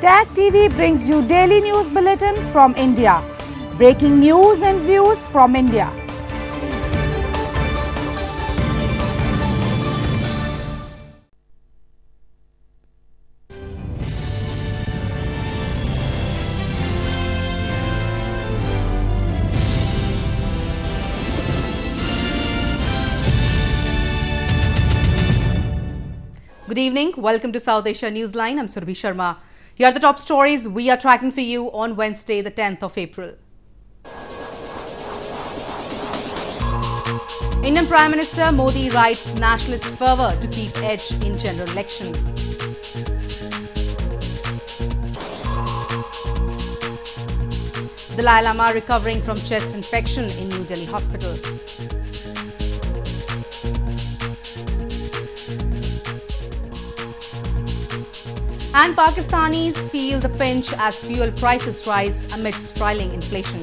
Tag TV brings you daily news bulletin from India. Breaking news and views from India. Good evening. Welcome to South Asia Newsline. I'm Surbhi Sharma. Here are the top stories we are tracking for you on Wednesday, the 10th of April. Indian Prime Minister Modi rides nationalist fervour to keep edge in general election. Dalai Lama recovering from chest infection in New Delhi hospital. And Pakistanis feel the pinch as fuel prices rise amid spiraling inflation.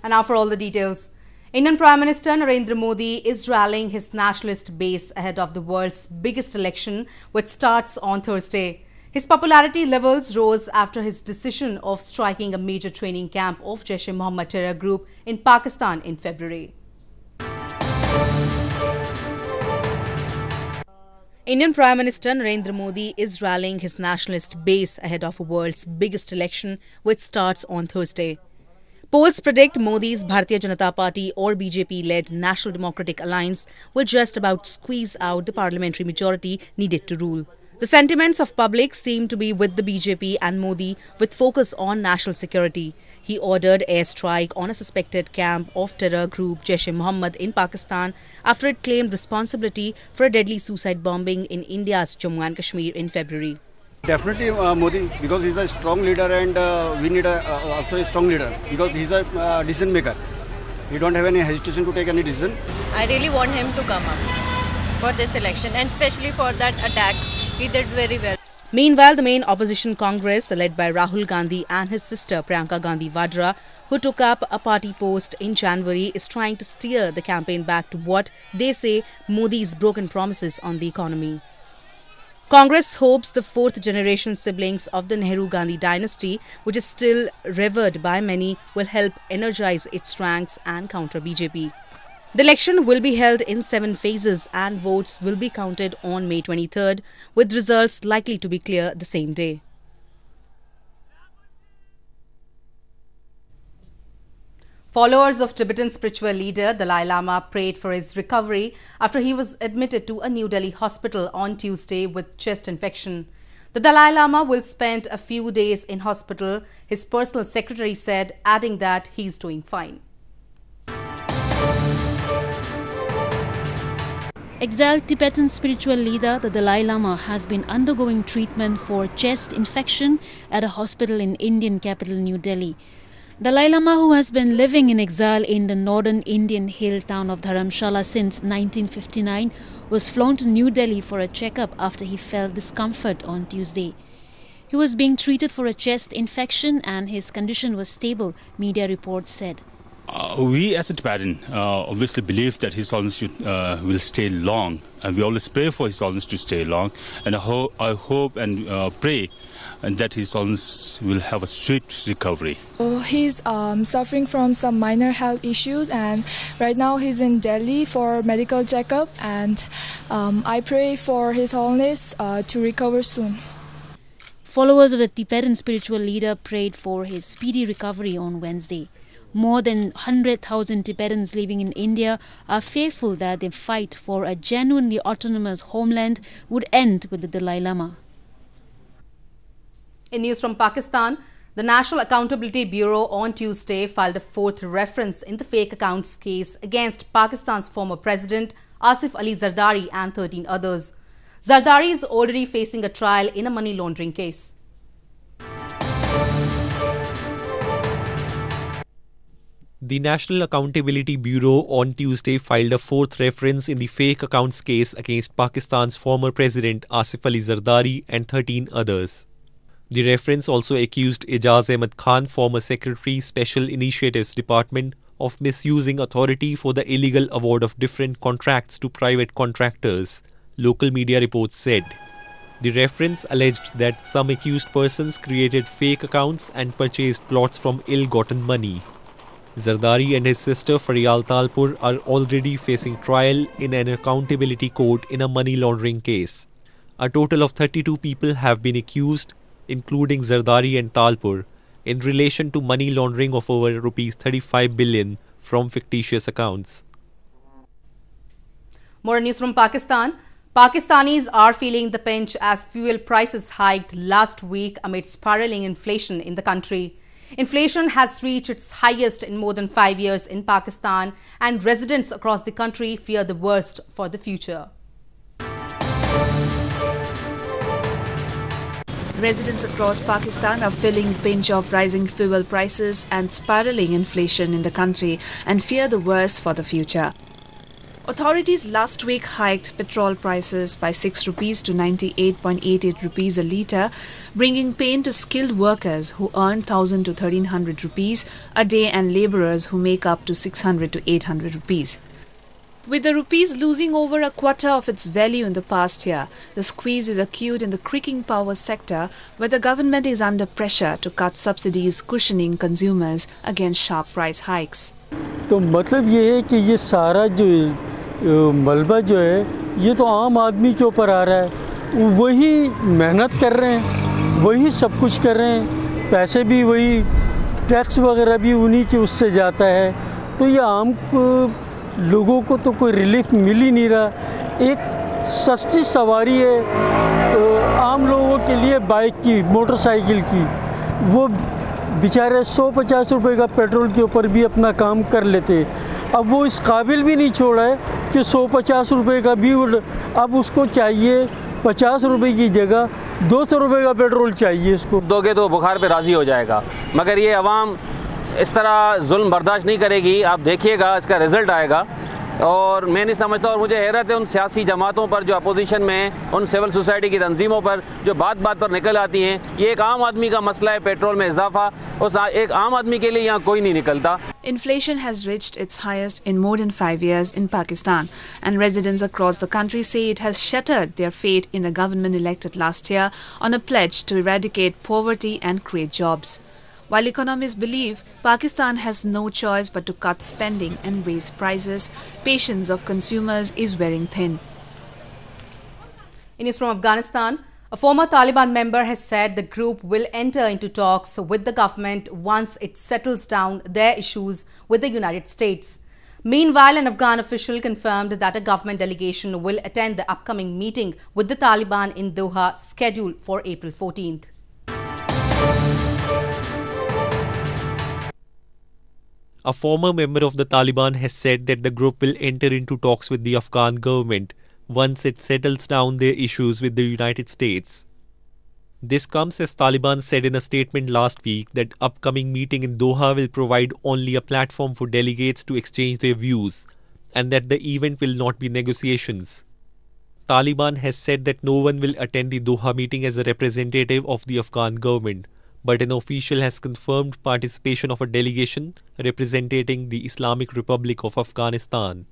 And now for all the details. Indian Prime Minister Narendra Modi is rallying his nationalist base ahead of the world's biggest election, which starts on Thursday. His popularity levels rose after his decision of striking a major training camp of Jaish-e-Mohammed terror group in Pakistan in February. Indian Prime Minister Narendra Modi is rallying his nationalist base ahead of the world's biggest election, which starts on Thursday. Polls predict Modi's Bharatiya Janata Party or BJP-led National Democratic Alliance will just about squeeze out the parliamentary majority needed to rule. The sentiments of public seem to be with the BJP and Modi, with focus on national security. He ordered airstrike on a suspected camp of terror group Jaish-e-Mohammed in Pakistan after it claimed responsibility for a deadly suicide bombing in India's Jammu and Kashmir in February. Definitely Modi, because he's a strong leader, and we need also a strong leader because he's a decision maker. He don't have any hesitation to take any decision. I really want him to come up for this election, and especially for that attack. He did very well. Meanwhile, the main opposition Congress, led by Rahul Gandhi and his sister Priyanka Gandhi Vadra, who took up a party post in January, is trying to steer the campaign back to what they say Modi's broken promises on the economy. Congress hopes the fourth-generation siblings of the Nehru-Gandhi dynasty, which is still revered by many, will help energize its ranks and counter BJP. The election will be held in 7 phases and votes will be counted on May 23rd, with results likely to be clear the same day. Followers of Tibetan spiritual leader Dalai Lama prayed for his recovery after he was admitted to a New Delhi hospital on Tuesday with chest infection. The Dalai Lama will spend a few days in hospital, his personal secretary said, adding that he is doing fine. Exiled Tibetan spiritual leader the Dalai Lama has been undergoing treatment for chest infection at a hospital in Indian capital New Delhi. Dalai Lama, who has been living in exile in the northern Indian hill town of Dharamshala since 1959, was flown to New Delhi for a checkup after he felt discomfort on Tuesday. He was being treated for a chest infection and his condition was stable, media reports said. We as a Tibetan obviously believe that His Holiness will stay long, and we always pray for His Holiness to stay long, and I hope and pray that His Holiness will have a swift recovery. He's suffering from some minor health issues, and right now he's in Delhi for medical checkup, and I pray for His Holiness to recover soon. Followers of the Tibetan spiritual leader prayed for his speedy recovery on Wednesday. More than 100,000 Tibetans living in India are fearful that their fight for a genuinely autonomous homeland would end with the Dalai Lama. In news from Pakistan, the National Accountability Bureau on Tuesday filed a 4th reference in the fake accounts case against Pakistan's former president Asif Ali Zardari and 13 others. Zardari is already facing a trial in a money laundering case. The National Accountability Bureau on Tuesday filed a 4th reference in the fake accounts case against Pakistan's former president Asif Ali Zardari and 13 others. The reference also accused Ijaz Ahmed Khan, former Secretary, Special Initiatives Department, of misusing authority for the illegal award of different contracts to private contractors, local media reports said. The reference alleged that some accused persons created fake accounts and purchased plots from ill-gotten money. Zardari and his sister Faryal Talpur are already facing trial in an accountability court in a money laundering case. A total of 32 people have been accused, including Zardari and Talpur, in relation to money laundering of over Rs 35 billion from fictitious accounts. More news from Pakistan. Pakistanis are feeling the pinch as fuel prices hiked last week amid spiraling inflation in the country. Inflation has reached its highest in more than 5 years in Pakistan, and residents across the country fear the worst for the future. Residents across Pakistan are feeling the pinch of rising fuel prices and spiraling inflation in the country and fear the worst for the future. Authorities last week hiked petrol prices by 6 rupees to 98.88 rupees a litre, bringing pain to skilled workers who earn 1,000 to 1,300 rupees a day and labourers who make up to 600 to 800 rupees. With the rupees losing over a quarter of its value in the past year, the squeeze is acute in the creaking power sector, where the government is under pressure to cut subsidies, cushioning consumers against sharp price hikes. तो मतलब ये है कि ये सारा जो मलबा जो है ये तो आम आदमी के ऊपर आ रहा है, वही मेहनत कर रहे हैं, वही सब कुछ कर रहे हैं, पैसे भी वही, टैक्स वगैरह भी उन्हीं के उससे जाता है, तो ये आम लोगों को तो कोई रिलीफ मिल ही नहीं रहा। एक सस्ती सवारी है आम लोगों के लिए बाइक की, मोटरसाइकिल की, वो बेचारे 150 रुपए का पेट्रोल के ऊपर भी अपना काम कर लेते, अब वो इस काबिल भी नहीं छोड़ा है कि 150 रुपए का भी, अब उसको चाहिए 50 रुपए की जगह 200 रुपए का पेट्रोल चाहिए इसको। दोगे तो बुखार पे राज़ी हो जाएगा, मगर ये अवाम इस तरह जुल्म बर्दाश्त नहीं करेगी। आप देखिएगा इसका रिज़ल्ट आएगा, और मैं नहीं समझता, और मुझे हैरत है उन सियासी जमातों पर जो अपोजिशन में, उन सिविल सोसाइटी की तंजीमों पर जो बात बात पर निकल आती हैं। ये एक आम आदमी का मसला है, पेट्रोल में इजाफा, उस एक आम आदमी के लिए यहाँ कोई नहीं निकलता। Inflation has reached its highest in more than 5 years in Pakistan, and residents across the country say it has shattered their faith in the government elected last year on a pledge to eradicate poverty and create jobs. While economists believe Pakistan has no choice but to cut spending and raise prices, patience of consumers is wearing thin. In news from Afghanistan, a former Taliban member has said the group will enter into talks with the government once it settles down their issues with the United States. Meanwhile, an Afghan official confirmed that a government delegation will attend the upcoming meeting with the Taliban in Doha, scheduled for April 14th. A former member of the Taliban has said that the group will enter into talks with the Afghan government once it settles down their issues with the United States. This comes as Taliban said in a statement last week that upcoming meeting in Doha will provide only a platform for delegates to exchange their views, and that the event will not be negotiations. Taliban has said that no one will attend the Doha meeting as a representative of the Afghan government, but an official has confirmed participation of a delegation representing the Islamic Republic of Afghanistan.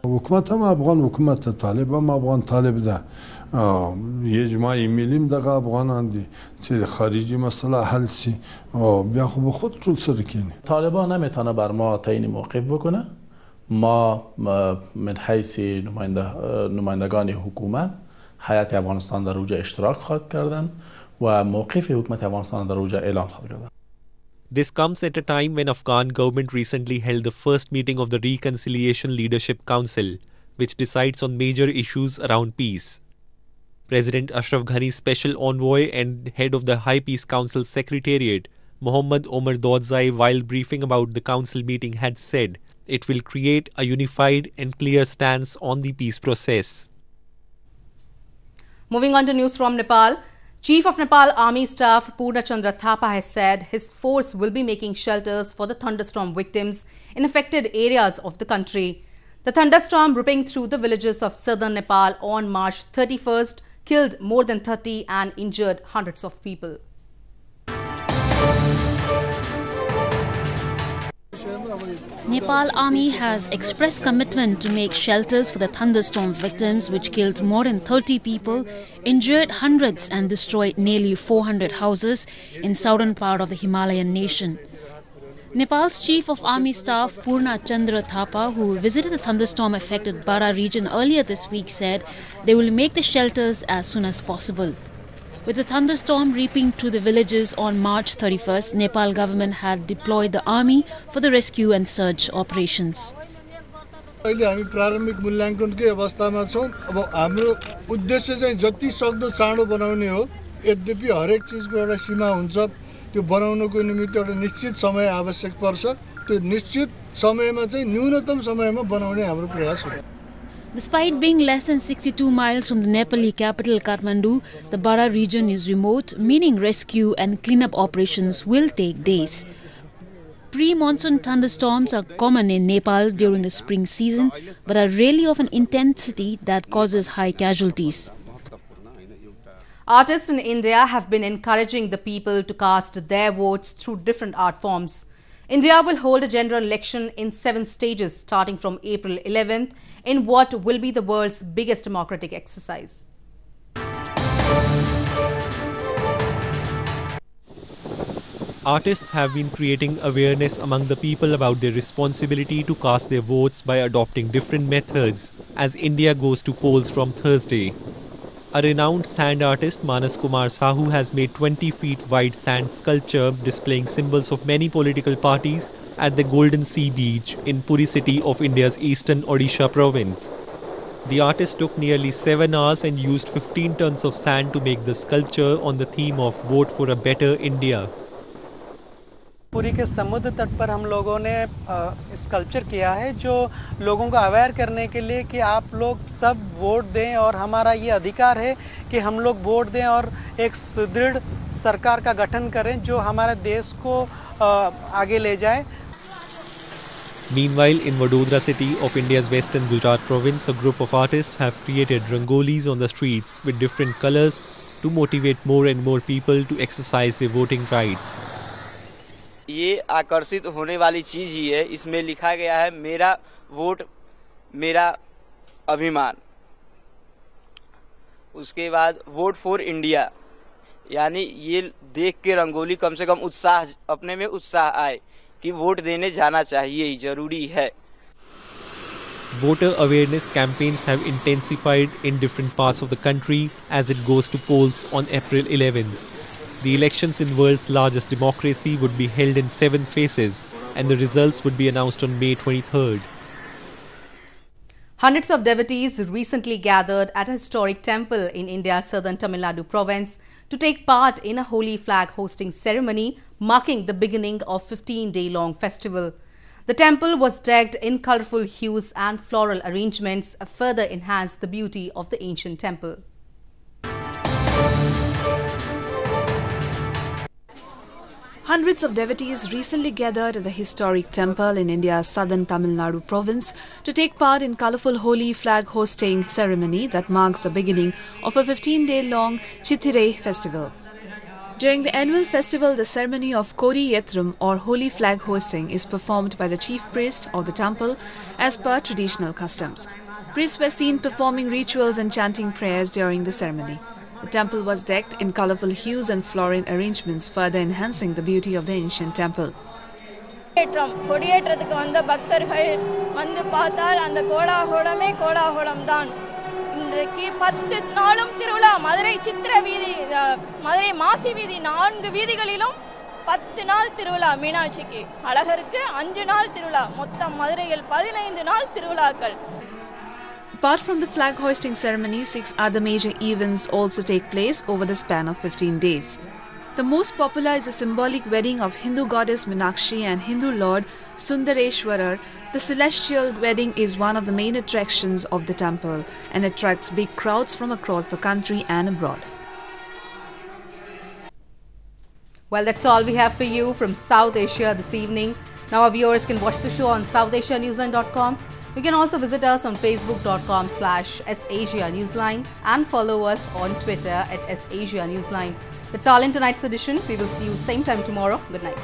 حکومت هم افغان حکومت طالب هم افغان طالب ده یه جماعی میلیم دقیقه افغانان دی چه خارجی مسئله حل سی بیا خب خود چون سر کنی طالبان نمیتونه بر ما تعیین موقف بکنه. ما من حیث نمایندگان حکومت هیئت افغانستان در اوجه اشتراک خواهد کردن و موقف حکومت افغانستان در اوجه اعلان خواهد کردن. This comes at a time when Afghan government recently held the first meeting of the Reconciliation Leadership Council, which decides on major issues around peace. President Ashraf Ghani's special envoy and head of the High Peace Council Secretariat, Mohammad Omar Daudzai, while briefing about the council meeting, had said it will create a unified and clear stance on the peace process. Moving on to news from Nepal. Chief of Nepal Army Staff Purna Chandra Thapa has said his force will be making shelters for the thunderstorm victims in affected areas of the country. The thunderstorm ripping through the villages of southern Nepal on March 31st killed more than 30 and injured hundreds of people. Nepal Army has expressed commitment to make shelters for the thunderstorm victims which killed more than 30 people, injured hundreds and destroyed nearly 400 houses in southern part of the Himalayan nation. Nepal's Chief of Army Staff Purna Chandra Thapa, who visited the thunderstorm-affected Bara region earlier this week, said they will make the shelters as soon as possible. With the thunderstorm reaping through the villages on March 31st, Nepal government had deployed the army for the rescue and search operations. अहिले हामी प्रारम्भिक मूल्याङ्कनकै अवस्थामा छौं। अब हाम्रो उद्देश्य चाहिँ जति सक्दो चाँडो बनाउने हो। यद्यपि हरेक चीजको एउटा सीमा हुन्छ। त्यो बनाउनको निमित्त एउटा निश्चित समय आवश्यक पर्छ। त्यो निश्चित समयमा चाहिँ न्यूनतम समयमा बनाउने हाम्रो प्रयास हो। Despite being less than 62 miles from the Nepali capital Kathmandu, the Bara region is remote, meaning rescue and cleanup operations will take days. Pre-monsoon thunderstorms are common in Nepal during the spring season, but are rarely of an intensity that causes high casualties. Artists in India have been encouraging the people to cast their votes through different art forms. India will hold a general election in 7 stages starting from April 11th in what will be the world's biggest democratic exercise. Artists have been creating awareness among the people about their responsibility to cast their votes by adopting different methods as India goes to polls from Thursday. A renowned sand artist, Manas Kumar Sahu, has made 20 feet wide sand sculpture displaying symbols of many political parties at the Golden Sea Beach in Puri city of India's eastern Odisha province. The artist took nearly 7 hours and used 15 tons of sand to make the sculpture on the theme of Vote for a Better India. Puri के समुद्र तट पर हम लोगों ने sculpture किया है जो लोगों को अवेयर करने के लिए कि आप लोग सब वोट दें और हमारा ये अधिकार है कि हम लोग वोट दें और एक सुदृढ़ सरकार का गठन करें जो हमारे देश को आगे ले जाए. Meanwhile, in Vadodara city of India's western Gujarat province, a group of artists have created rangolis on the streets with different colors to motivate more and more people to exercise their voting right. ये आकर्षित होने वाली चीज ही है. इसमें लिखा गया है मेरा वोट मेरा अभिमान. उसके बाद वोट फॉर इंडिया, यानी ये देख के रंगोली कम से कम उत्साह अपने में उत्साह आए कि वोट देने जाना चाहिए, जरूरी है. Voter awareness campaigns have intensified in different parts of the country as it goes to polls on April 11th. The elections in world's largest democracy would be held in 7 phases and the results would be announced on May 23rd. Hundreds of devotees recently gathered at a historic temple in India's southern Tamil Nadu province to take part in a holy flag hosting ceremony marking the beginning of a 15-day-long festival. The temple was decked in colorful hues and floral arrangements further enhanced the beauty of the ancient temple. Hundreds of devotees recently gathered at the historic temple in India's southern Tamil Nadu province to take part in colourful holy flag hosting ceremony that marks the beginning of a 15-day-long Chithirai festival. During the annual festival, the ceremony of Kori Yatram or holy flag hosting is performed by the chief priest of the temple as per traditional customs. Priests were seen performing rituals and chanting prayers during the ceremony. The temple was decked in colourful hues and floral arrangements, further enhancing the beauty of the ancient temple. கொடியேற்றத்துக்கு வந்த பக்தர்கள் வந்து பார்த்தால் அந்த கோலாகலமே கோலாகலம் தான். இன்றைக்கு 10 நாளும் திருவிழா. மதுரை சித்திர வீதி, மதுரை மாசி வீதி 4 வீதிகளிலும் 10 நாள் திருவிழா. மீனாட்சிக்கு அழகருக்கு 5 நாள் திருவிழா. மொத்தம் மதுரையில் 15 நாள் திருவிழாக்கள். Apart from the flag hoisting ceremony, 6 other major events also take place over the span of 15 days. The most popular is the symbolic wedding of Hindu goddess Meenakshi and Hindu lord Sundareshwarar. The celestial wedding is one of the main attractions of the temple and attracts big crowds from across the country and abroad. Well, that's all we have for you from South Asia this evening. Now our viewers can watch the show on southasianewsline.com. You can also visit us on facebook.com/SAsiaNewsline and follow us on Twitter @SAsiaNewsline. That's all in tonight's edition. We will see you same time tomorrow. Good night.